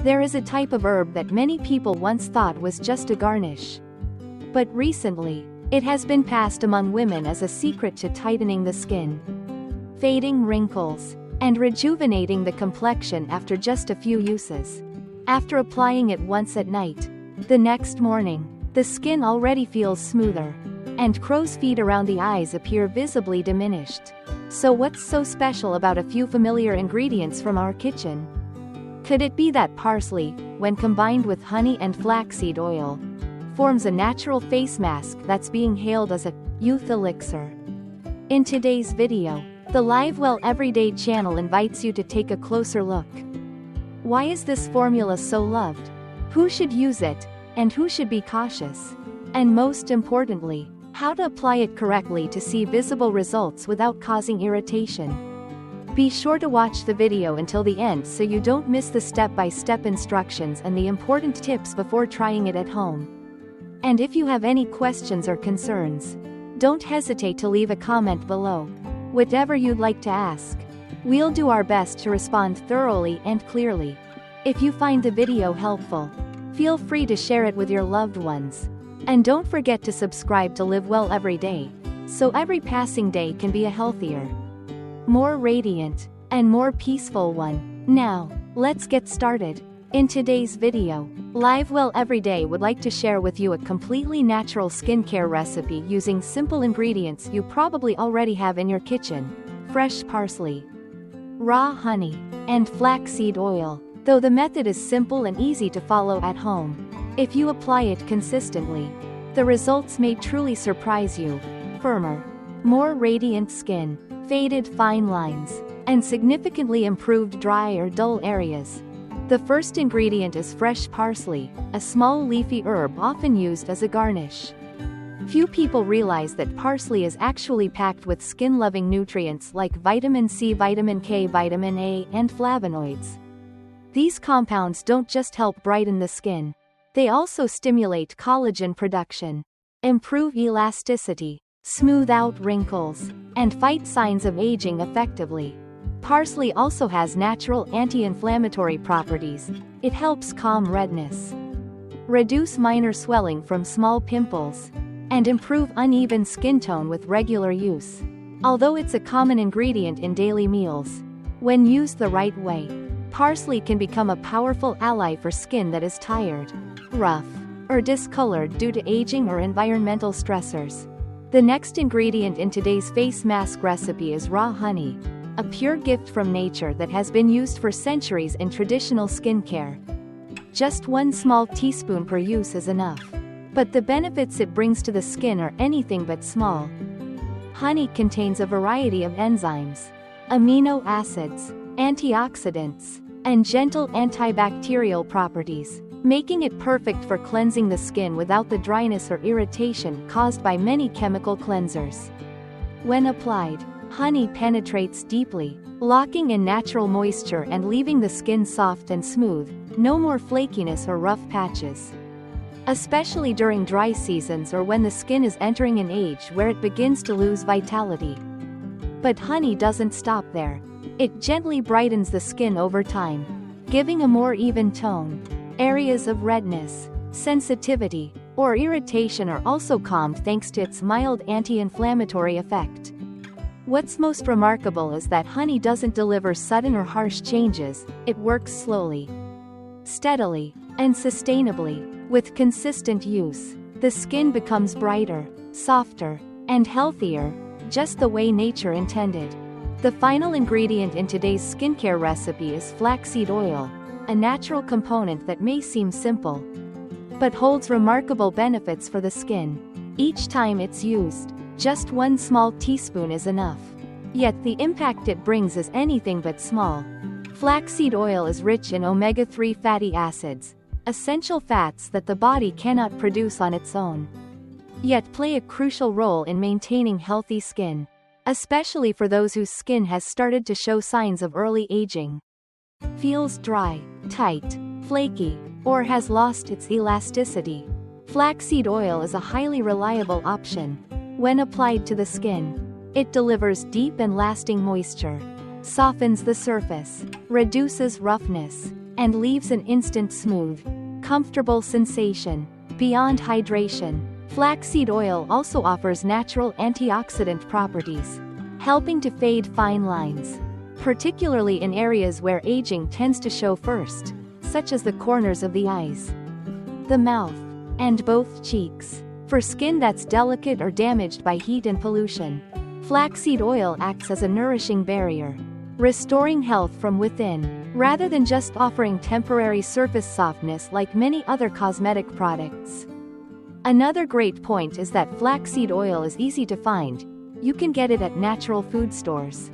There is a type of herb that many people once thought was just a garnish. But recently, it has been passed among women as a secret to tightening the skin, fading wrinkles, and rejuvenating the complexion after just a few uses. After applying it once at night, the next morning, the skin already feels smoother, and crow's feet around the eyes appear visibly diminished. So what's so special about a few familiar ingredients from our kitchen? Could it be that parsley, when combined with honey and flaxseed oil, forms a natural face mask that's being hailed as a youth elixir? In today's video, the Live Well Everyday channel invites you to take a closer look. Why is this formula so loved? Who should use it, and who should be cautious? And most importantly, how to apply it correctly to see visible results without causing irritation. Be sure to watch the video until the end so you don't miss the step-by-step instructions and the important tips before trying it at home. And if you have any questions or concerns, don't hesitate to leave a comment below. Whatever you'd like to ask, we'll do our best to respond thoroughly and clearly. If you find the video helpful, feel free to share it with your loved ones. And don't forget to subscribe to Live Well Every Day, so every passing day can be a healthier, more radiant, and more peaceful one. Now, let's get started. In today's video, Live Well Every Day would like to share with you a completely natural skincare recipe using simple ingredients you probably already have in your kitchen: fresh parsley, raw honey, and flaxseed oil. Though the method is simple and easy to follow at home, if you apply it consistently, the results may truly surprise you. Firmer, more radiant skin, faded fine lines, and significantly improved dry or dull areas. The first ingredient is fresh parsley, a small leafy herb often used as a garnish. Few people realize that parsley is actually packed with skin-loving nutrients like vitamin C, vitamin K, vitamin A, and flavonoids. These compounds don't just help brighten the skin, they also stimulate collagen production, improve elasticity, smooth out wrinkles, and fight signs of aging effectively. Parsley also has natural anti-inflammatory properties. It helps calm redness, reduce minor swelling from small pimples, and improve uneven skin tone with regular use. Although it's a common ingredient in daily meals, when used the right way, parsley can become a powerful ally for skin that is tired, rough, or discolored due to aging or environmental stressors. The next ingredient in today's face mask recipe is raw honey, a pure gift from nature that has been used for centuries in traditional skincare. Just 1 small teaspoon per use is enough, but the benefits it brings to the skin are anything but small. Honey contains a variety of enzymes, amino acids, antioxidants, and gentle antibacterial properties, making it perfect for cleansing the skin without the dryness or irritation caused by many chemical cleansers. When applied, honey penetrates deeply, locking in natural moisture and leaving the skin soft and smooth, no more flakiness or rough patches. Especially during dry seasons or when the skin is entering an age where it begins to lose vitality. But honey doesn't stop there. It gently brightens the skin over time, giving a more even tone. Areas of redness, sensitivity, or irritation are also calmed thanks to its mild anti-inflammatory effect. What's most remarkable is that honey doesn't deliver sudden or harsh changes. It works slowly, steadily, and sustainably. With consistent use, the skin becomes brighter, softer, and healthier, just the way nature intended. The final ingredient in today's skincare recipe is flaxseed oil, a natural component that may seem simple, but holds remarkable benefits for the skin. Each time it's used, just 1 small teaspoon is enough. Yet the impact it brings is anything but small. Flaxseed oil is rich in omega-3 fatty acids, essential fats that the body cannot produce on its own, yet play a crucial role in maintaining healthy skin, especially for those whose skin has started to show signs of early aging, feels dry, tight, flaky, or has lost its elasticity. Flaxseed oil is a highly reliable option. When applied to the skin, it delivers deep and lasting moisture, softens the surface, reduces roughness, and leaves an instant smooth, comfortable sensation. Beyond hydration, flaxseed oil also offers natural antioxidant properties, helping to fade fine lines, particularly in areas where aging tends to show first, such as the corners of the eyes, the mouth, and both cheeks. For skin that's delicate or damaged by heat and pollution, flaxseed oil acts as a nourishing barrier, restoring health from within, rather than just offering temporary surface softness like many other cosmetic products. Another great point is that flaxseed oil is easy to find. You can get it at natural food stores,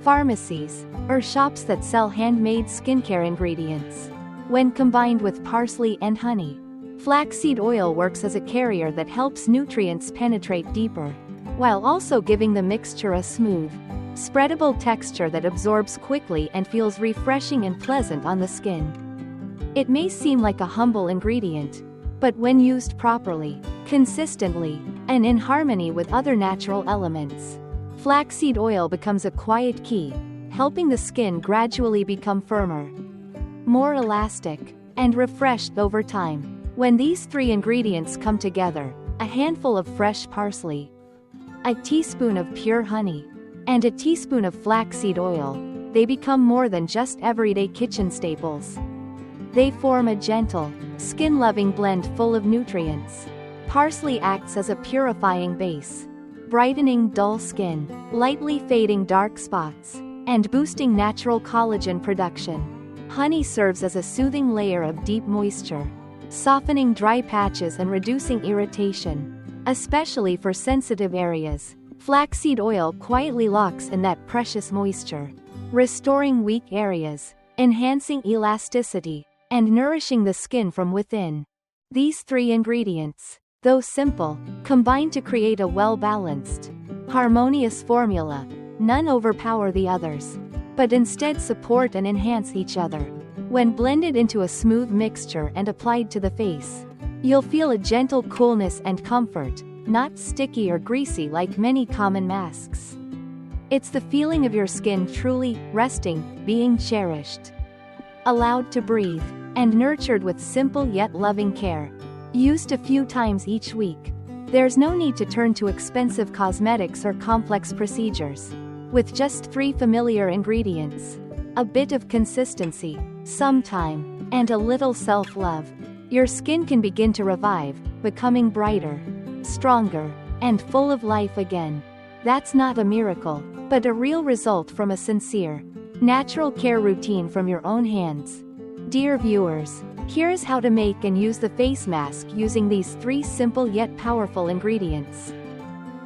pharmacies, or shops that sell handmade skincare ingredients. When combined with parsley and honey, flaxseed oil works as a carrier that helps nutrients penetrate deeper, while also giving the mixture a smooth, spreadable texture that absorbs quickly and feels refreshing and pleasant on the skin. It may seem like a humble ingredient, but when used properly, consistently, and in harmony with other natural elements, flaxseed oil becomes a quiet key, helping the skin gradually become firmer, more elastic, and refreshed over time. When these three ingredients come together, a handful of fresh parsley, a teaspoon of pure honey, and a teaspoon of flaxseed oil, they become more than just everyday kitchen staples. They form a gentle, skin-loving blend full of nutrients. Parsley acts as a purifying base, brightening dull skin, lightly fading dark spots, and boosting natural collagen production. Honey serves as a soothing layer of deep moisture, softening dry patches and reducing irritation, especially for sensitive areas. Flaxseed oil quietly locks in that precious moisture, restoring weak areas, enhancing elasticity, and nourishing the skin from within. These three ingredients, though simple, combine to create a well-balanced, harmonious formula. None overpower the others, but instead support and enhance each other. When blended into a smooth mixture and applied to the face, you'll feel a gentle coolness and comfort, not sticky or greasy like many common masks. It's the feeling of your skin truly resting, being cherished, allowed to breathe, and nurtured with simple yet loving care. Used a few times each week, there's no need to turn to expensive cosmetics or complex procedures. With just 3 familiar ingredients, a bit of consistency, some time, and a little self-love, your skin can begin to revive, becoming brighter, stronger, and full of life again. That's not a miracle, but a real result from a sincere, natural care routine from your own hands. Dear viewers, here's how to make and use the face mask using these 3 simple yet powerful ingredients.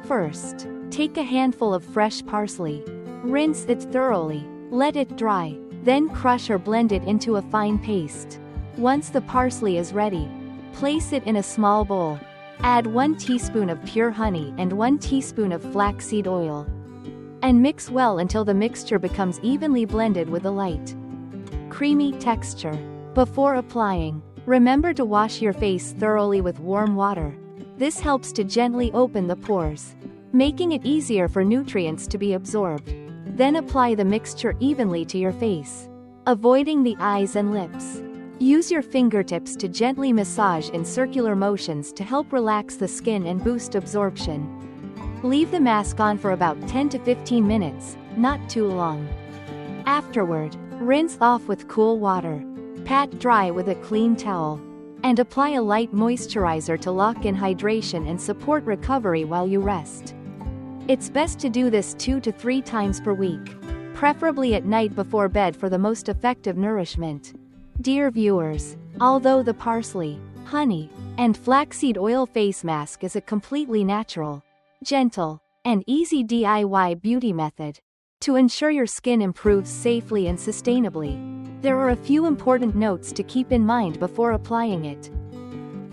First, take a handful of fresh parsley. Rinse it thoroughly, let it dry, then crush or blend it into a fine paste. Once the parsley is ready, place it in a small bowl. Add 1 teaspoon of pure honey and 1 teaspoon of flaxseed oil, and mix well until the mixture becomes evenly blended with a light, creamy texture. Before applying, remember to wash your face thoroughly with warm water. This helps to gently open the pores, making it easier for nutrients to be absorbed. Then apply the mixture evenly to your face, avoiding the eyes and lips. Use your fingertips to gently massage in circular motions to help relax the skin and boost absorption. Leave the mask on for about 10 to 15 minutes, not too long. Afterward, rinse off with cool water. Pat dry with a clean towel, and apply a light moisturizer to lock in hydration and support recovery while you rest. It's best to do this 2 to 3 times per week, preferably at night before bed for the most effective nourishment. Dear viewers, although the parsley, honey, and flaxseed oil face mask is a completely natural, gentle, and easy DIY beauty method to ensure your skin improves safely and sustainably, there are a few important notes to keep in mind before applying it.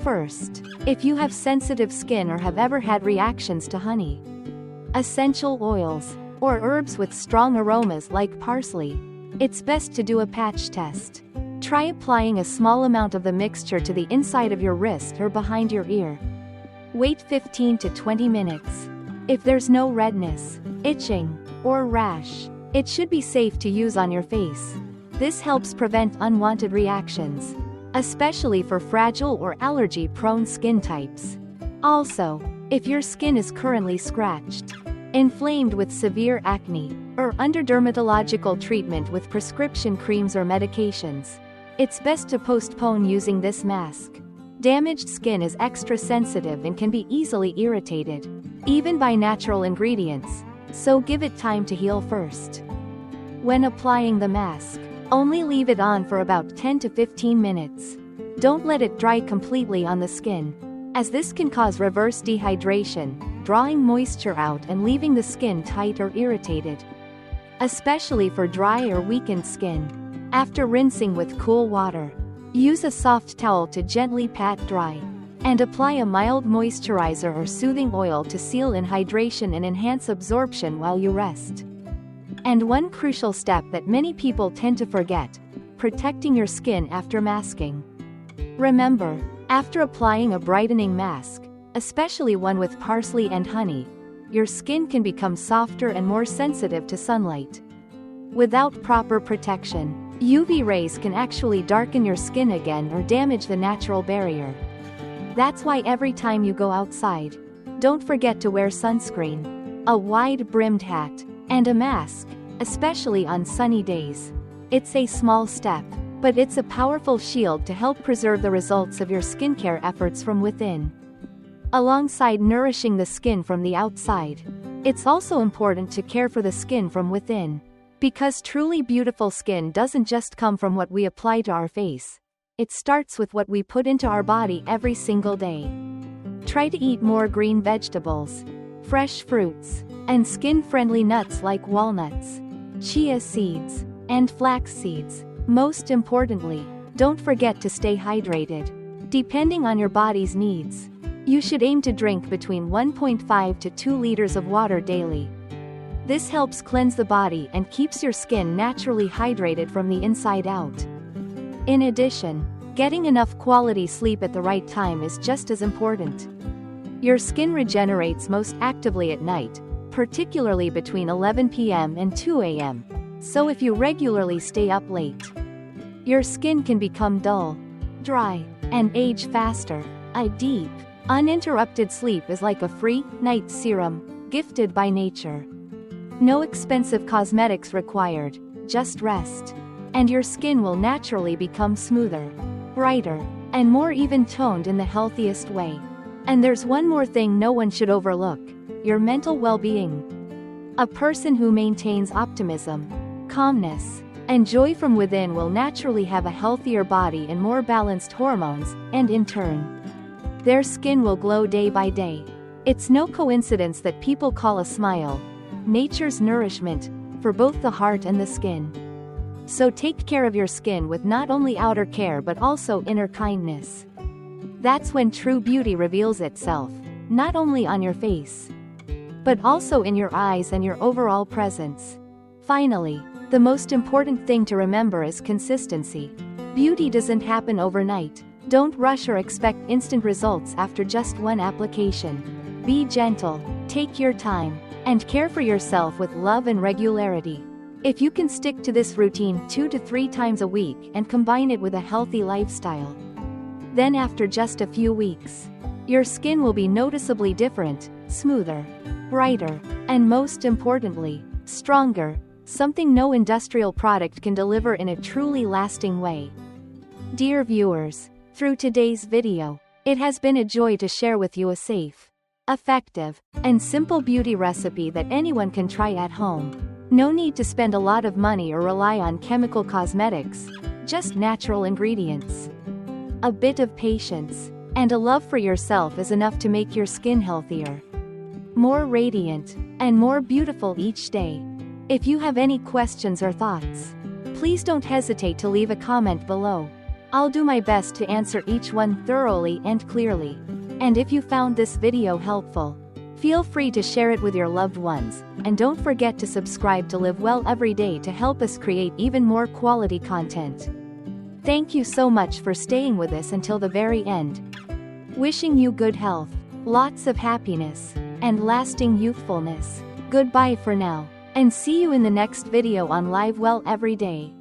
First, if you have sensitive skin or have ever had reactions to honey, essential oils, or herbs with strong aromas like parsley, it's best to do a patch test. Try applying a small amount of the mixture to the inside of your wrist or behind your ear. Wait 15 to 20 minutes. If there's no redness, itching, or rash, it should be safe to use on your face. This helps prevent unwanted reactions, especially for fragile or allergy-prone skin types. Also, if your skin is currently scratched, inflamed with severe acne, or under dermatological treatment with prescription creams or medications, it's best to postpone using this mask. Damaged skin is extra sensitive and can be easily irritated, even by natural ingredients, so give it time to heal first. When applying the mask, only leave it on for about 10 to 15 minutes. Don't let it dry completely on the skin, as this can cause reverse dehydration, drawing moisture out and leaving the skin tight or irritated. Especially for dry or weakened skin. After rinsing with cool water, use a soft towel to gently pat dry, and apply a mild moisturizer or soothing oil to seal in hydration and enhance absorption while you rest. And one crucial step that many people tend to forget: protecting your skin after masking. Remember, after applying a brightening mask, especially one with parsley and honey, your skin can become softer and more sensitive to sunlight. Without proper protection, UV rays can actually darken your skin again or damage the natural barrier. That's why every time you go outside, don't forget to wear sunscreen, a wide-brimmed hat, and a mask, especially on sunny days. It's a small step, but it's a powerful shield to help preserve the results of your skincare efforts from within. Alongside nourishing the skin from the outside, it's also important to care for the skin from within. Because truly beautiful skin doesn't just come from what we apply to our face. It starts with what we put into our body every single day. Try to eat more green vegetables, fresh fruits, and skin-friendly nuts like walnuts, chia seeds, and flax seeds. Most importantly, don't forget to stay hydrated. Depending on your body's needs, you should aim to drink between 1.5 to 2 liters of water daily. This helps cleanse the body and keeps your skin naturally hydrated from the inside out. In addition, getting enough quality sleep at the right time is just as important. Your skin regenerates most actively at night, particularly between 11 p.m. and 2 a.m., so if you regularly stay up late, your skin can become dull, dry, and age faster. A deep, uninterrupted sleep is like a free night serum, gifted by nature. No expensive cosmetics required, just rest. And your skin will naturally become smoother, brighter, and more even-toned in the healthiest way. And there's one more thing no one should overlook: your mental well-being. A person who maintains optimism, calmness, and joy from within will naturally have a healthier body and more balanced hormones, and in turn, their skin will glow day by day. It's no coincidence that people call a smile nature's nourishment, for both the heart and the skin. So take care of your skin with not only outer care but also inner kindness. That's when true beauty reveals itself, not only on your face, but also in your eyes and your overall presence. Finally, the most important thing to remember is consistency. Beauty doesn't happen overnight. Don't rush or expect instant results after just one application. Be gentle, take your time, and care for yourself with love and regularity. If you can stick to this routine 2 to 3 times a week and combine it with a healthy lifestyle, then after just a few weeks, your skin will be noticeably different, smoother, brighter, and most importantly, stronger, something no industrial product can deliver in a truly lasting way. Dear viewers, through today's video, it has been a joy to share with you a safe, effective, and simple beauty recipe that anyone can try at home. No need to spend a lot of money or rely on chemical cosmetics, just natural ingredients. A bit of patience, and a love for yourself is enough to make your skin healthier, more radiant, and more beautiful each day. If you have any questions or thoughts, please don't hesitate to leave a comment below. I'll do my best to answer each one thoroughly and clearly. And if you found this video helpful, feel free to share it with your loved ones, and don't forget to subscribe to Live Well every day to help us create even more quality content. Thank you so much for staying with us until the very end. Wishing you good health, lots of happiness, and lasting youthfulness. Goodbye for now, and see you in the next video on Live Well every day.